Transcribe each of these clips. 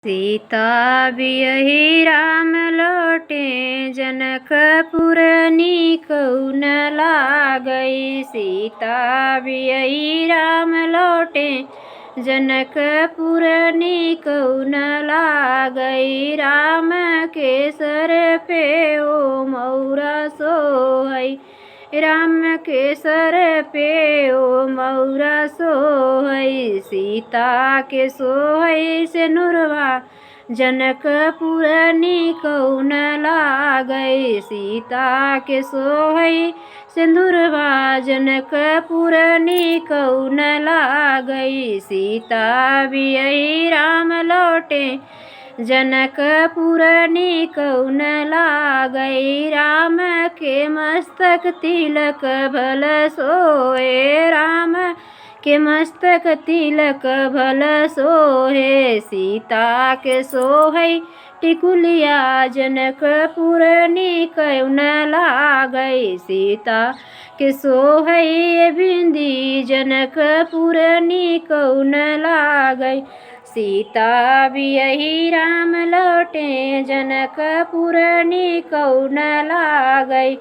सीता बियही राम लौटे जनकपुर नीकऊ न लागई। सीता बियही राम लौटे जनकपुर नीकऊ न लागई। राम के सर पे ओ मौरा सोहई। राम के सर पे ओ मौरा सोहई। सीता के सोहई से नुरवा जनकपुर नीकऊ न लागई। सीता के सोहई सिंदूरवा जनकपुर नीकऊ न लागई। सीता बियही राम लौटे जनकपुर नीकऊ न लागई। राम के मस्तक तिलक भल सोहे। राम के मस्तक तिलक भल सोहे। सीता के सोहई टिकुलिया जनकपुर नीकऊ न लागई। सीता के सोहई बिंदी जनकपुर नीकऊ न लागई। सीता बियही राम लौटे जनकपुर नीकऊ न लागई।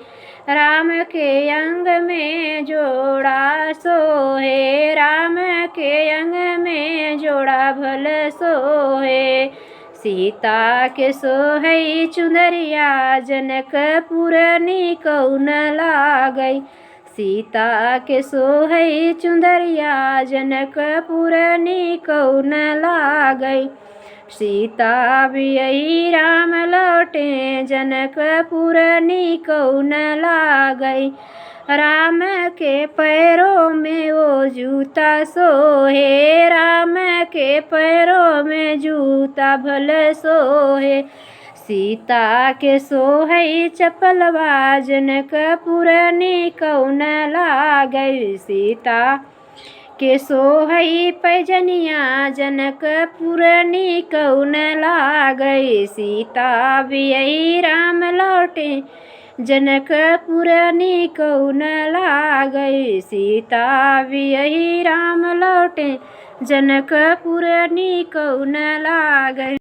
राम के अंग में जोड़ा सोहे। राम के अंग में जोड़ा भल सोहे। सीता के सोहई चुनरिया जनकपुर नीकऊ न लागई। सीता के सोहई चुंदरिया जनकपुर नीकऊ न लागई। सीता बियही राम लौटे जनकपुर नीकऊ न लागई। राम के पैरों में वो जूता सोहे। राम के पैरों में जूता भल सोहे। सीता के सोहई चपलवा जनकपुर नीकऊ न लागई। सीता के सोहई पैजनिया जनकपुर नीकऊ न लागई। सीता बियही राम लौटे जनकपुर नीकऊ न लागई। सीता बियही राम लौटे जनकपुर नीकऊ न लागई।